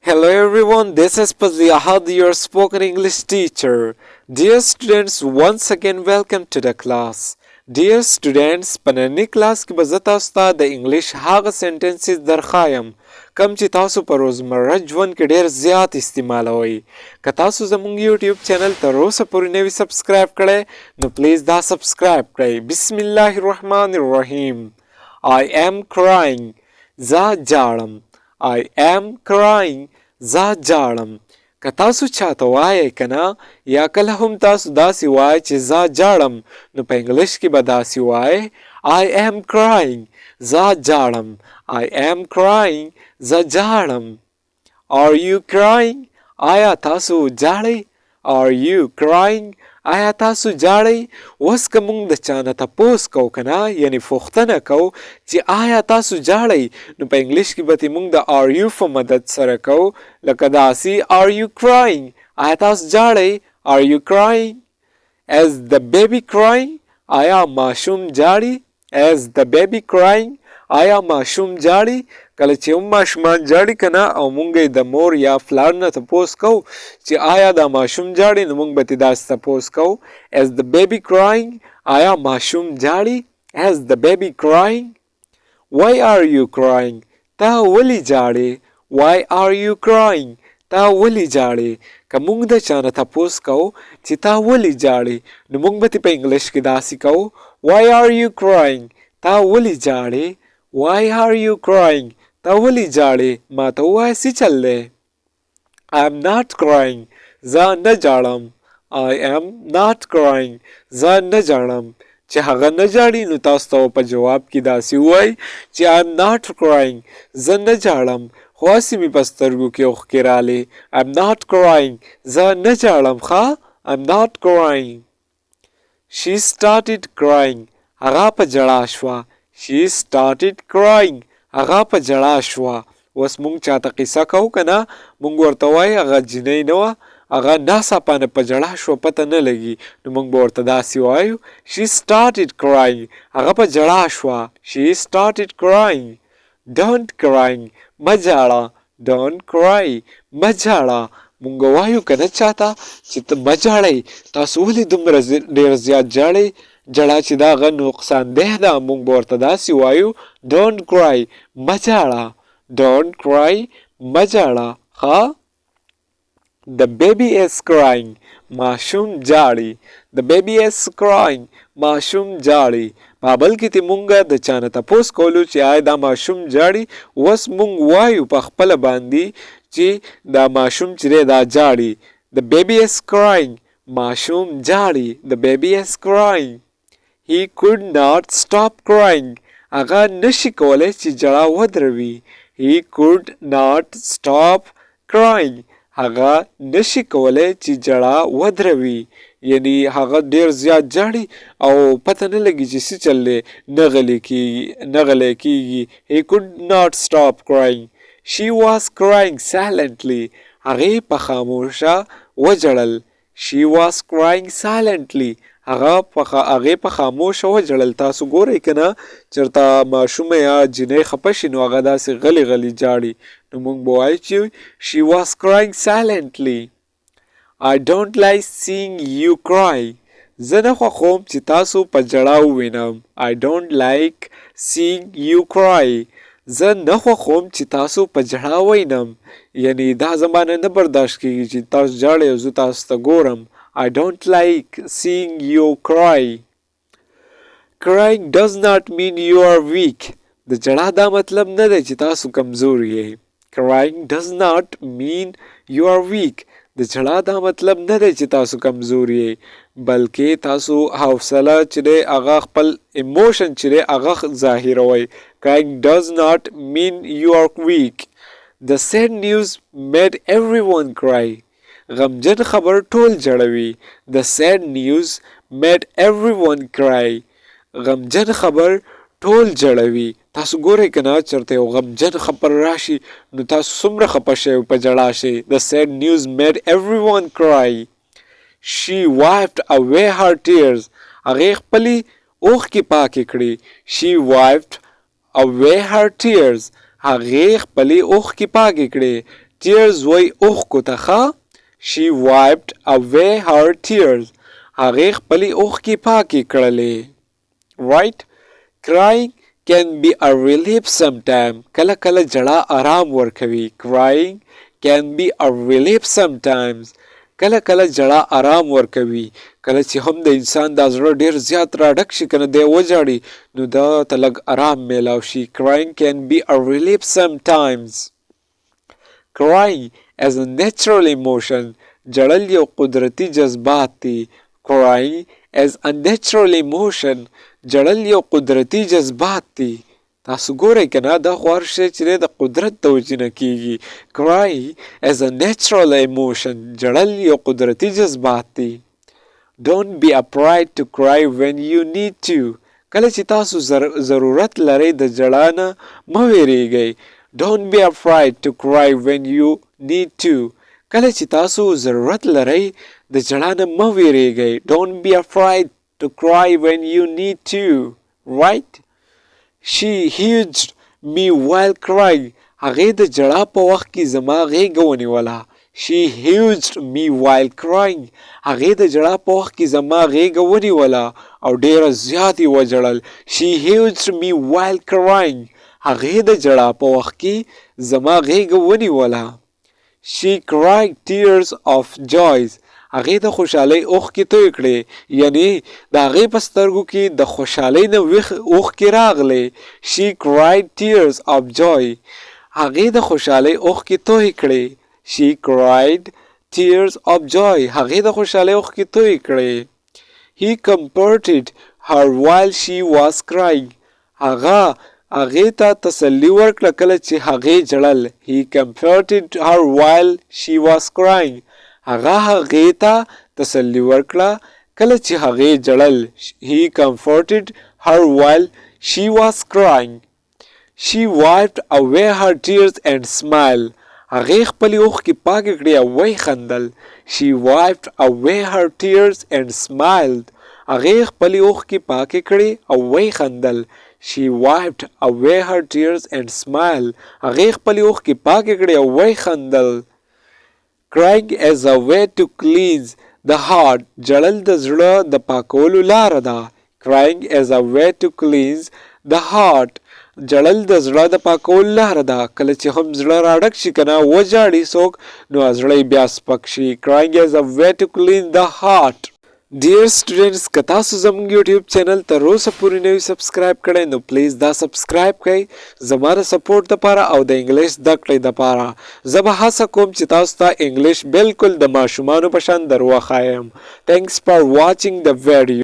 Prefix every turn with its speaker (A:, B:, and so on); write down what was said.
A: Hello everyone, this is Ahad, your spoken English teacher. Dear students, once again welcome to the class. Dear students, پننی کلاس کې به زه تاسو ته د انګلیش هغه سنټنسز درخایم کم چې تاسو په روزمره ژوند کې ډیر زیات استعمالوئ. که تاسو زموږ یوټیوب چینل تر اوسه پورې نه وي سبسکرایب کړی نو پلیز دا سبسکرایب کړئ. بسم الله الرحمن الرحیم. I am crying. زه جاړم. I am crying. زه جاړم. که تاسو چاته وایئ که نه یا کله هم تاسو داسې وایئ چې زه جاړم نو په انګلیش کې به داسې وایئ I am crying. زه جاړم. I am crying. زه جاړم. Are you crying? آیا تاسو جاړئ؟ Are you crying? آیا تاسو جاړئ؟ اوس که موږ د چا نه تپوس کوو که نه یعنې پوښتنه کوو چې آیا تاسو جاړئ نو په انګلیش کې به ترې موږ د are you په مدد سره کوو لکه داسې are you crying؟ آیا تاسو جاړئ؟ Are you crying? Is the baby crying? آیا ماشوم جاړي؟ Is the baby crying? آیا ماشوم جاړي؟ کله چې هم ماشومان جاړي که نه او موږ یې د مور یا پلار نه تپوس کوو چې آیا دا ماشوم جاړي نو موږ به ترې داسې تپوس کوو Is the baby crying? آیا ماشوم جاړي؟ Is the baby crying? Why are you crying? تا ولې جاړې؟ Why are you crying? تا ولې جاړې؟ که موږ د چا نه تپوس کوو چې تا ولې جاړې نو موږ به ترې په انګلیش کې داسې کوو Why are you crying? تا ولې جاړې؟ Why are you crying? تا ولې جاړې؟ ما ته ووایه څه چل دی؟ I am not crying. زه نه جاړم. I am not crying. زه نه جاړم. چې هغه نه جاړي نو تاسو ته په جواب کې داسې ووایي چې I am not crying. زه نه جاړم خو هسې مې په سترګو کې اوښکې رالې. I am not crying. زه نه جاړم ښه I am not crying. She started crying. هغه په ژړا شوه. She started crying. هغه په ژړا شوه. اوس موږ چاته قصه کوو که نه موږ ورته وایو هغه جینۍ نه وه هغه ناڅاپانه په ژړا شوه پته نه لګي نو موږ به ورته داسې وایو She started crying. هغه په ژړا شوه. She started crying. Don't crying. مه ژاړه. Don't cry. مه ژاړه. موږ وایو که نه چاته چې ته مه ژاړئ تاسو ولې دومره ډېر زیات ژاړئ جړه چې دا هغه نقصاندeh ده موږ به ورته داسې وایو Don't cry. مه ژاړه. Don't cry. مه ژاړه ښه The baby is crying. ماشوم جاړي. The baby is crying. ماشوم جاړي. په بل کې ته مونږ د چا نه تپوس کولو چې آیا دا ماشوم جاړي اوس مونږ وایو په خپله باندې چې دا ماشوم چې دی دا جاړي The baby is crying. ماشوم جاړي. The baby is crying. He could not stop crying. هغه نشي کولی چې ژړا ودروي. He could not stop crying. هغه نشي کولی چې ژړا ودروي یعنی هغه ډیر زیات جاړي او پته نه لګي چې څه چل دی نه غلی کېږي He could not stop crying. She was crying silently. هغې په خاموشه وژړل. She was crying silently. هغې په خاموشه وژړل. تاسو ګورئ که نه چېرته ماشومه یا جینۍ خفه شي نو هغه داسې غلی غلی جاړي نو موږ به وایو چې She was crying silently. I don't like seeing you cry. زه نه خوښوم چې تاسو په ژړا ووینم. I don't like seeing you cry. زه نه خوښوم چې تاسو په ژړا وینم یعنی دا زما نه برداشت کېږي چې تاسو ژاړئ او زه تاسو ته ګورم I don't like seeing you cry. Crying does not mean you are weak. د ژړا دا مطلب نه دی چې تاسو کمزوري یې. Crying does not mean you are weak. د ژړا دا مطلب نه دی چې تاسو کمزوري یې بلکې تاسو حوصله چې دی هغه خپل ایموشن چې دی هغه ظاهروئ. Crying does not mean you are weak. The sad news made everyone cry. غمجن خبر ټول جړوي. The sad news made everyone cry. غمجن خبر ټول جړوي. تاسو ګورئ که نه چېرته یو غمجن خبر راشي نو تاسو څومره خفه شئ او په ژړا شئ. The sad news made everyone cry. She wiped away her tears. هغې خپلې اوښکې پاکې کړې. She wiped away her tears. هغې خپلې اوښکې پاکې کړې. tears وای اوښکو ته ښه. she wiped away her tears. هغې خپلې اوښکې پاکې کړلې. right. crying can be a relief sometime. کله کله جړا آرام ورکوي. crying can be a relief sometimes. کله کله جړا آرام ورکوي. کله چې هم د انسان د زړه ډیر زیات راډک شي کنه دی وجاړي نو دا ته لږ آرام میلاو شي. crying can be a relief sometimes. crying as a natural emotion. جړل یو قدرتی جذبات دي. crying as a natural emotion. جړل یو قدرتی جذبات دي. تاسو ګورئ کنه دا خو هر شی چې د قدرت د وجې نه کیږي. crying as a natural emotion. جړل یو قدرتی جذبات دي. don't be afraid to cry when you need to. کله چې تاسو ضرورت لرئ د جړا نه مه ویریږئ. don't be afraid to cry when you need to. کله چې تاسو ضرورت لرئ د جړا نه مه ویریږئ. don't be afraid to cry when you need to. right. she hugged me while crying. هغې د جړا په وخت کې زما غېږه ونیوله. she hugged me while crying. هغې د جړا په وخت کې زما غېږه ونیوله او ډېره زیات یې وجړل. she hugged me while crying. هغې د جړا په وخت کې زما غېږه ونیوله. she cried tears of joy. هغې د خوشحالۍ اوښکې توی کړې. یعنی د هغې په سترګو کې د خوشحالۍ نه اوښکې راغلې. she cried tears of joy. هغې د خوشحالۍ اوښکې توی کړې. she cried tears of joy. هغې د خوشحالۍ اوښکې توی کړې. he comforted her while she was crying. هغې ته تسلي ورکړه کله چې هغې جړل. he comforted her while she was crying. هغې ته تسلي ورکړه کله چې هغې جړل. he comforted her while she was crying. she wiped away her tears and smiled. هغې خپلې اوښکې پاکې کړې او ویې خندل. she wiped away her tears and smiled. هغې خپلې اوښکې پاکې کړې او ویې خندل. she wiped away her tears and smiled. هغې خپلې اوښکې پاکې کړې او ویې خندل. crying as a way to cleanse the heart. جړل د زړه د پاکولو لاره ده. crying as a way to cleanse the heart. جړل د زړه د پاکولو لاره ده. کله چې هم زړه راډک شي کنه وجاړي څوک نو زړه بیا سپک شي. crying as a way to cleanse the heart. Dear students, که تاسو زموږ یوټیوب چینل تر اوسه پورې نه وي سبسکرایب کړی نو پلیز دا سبسکرایب کړئ زما د سپورټ دپاره او د انګلیش زده کړې دپاره. زه به هڅه کوم چې تاسو ته انګلیش بالکل د ماشومانو په شان در وښایم. Thanks for watching the video.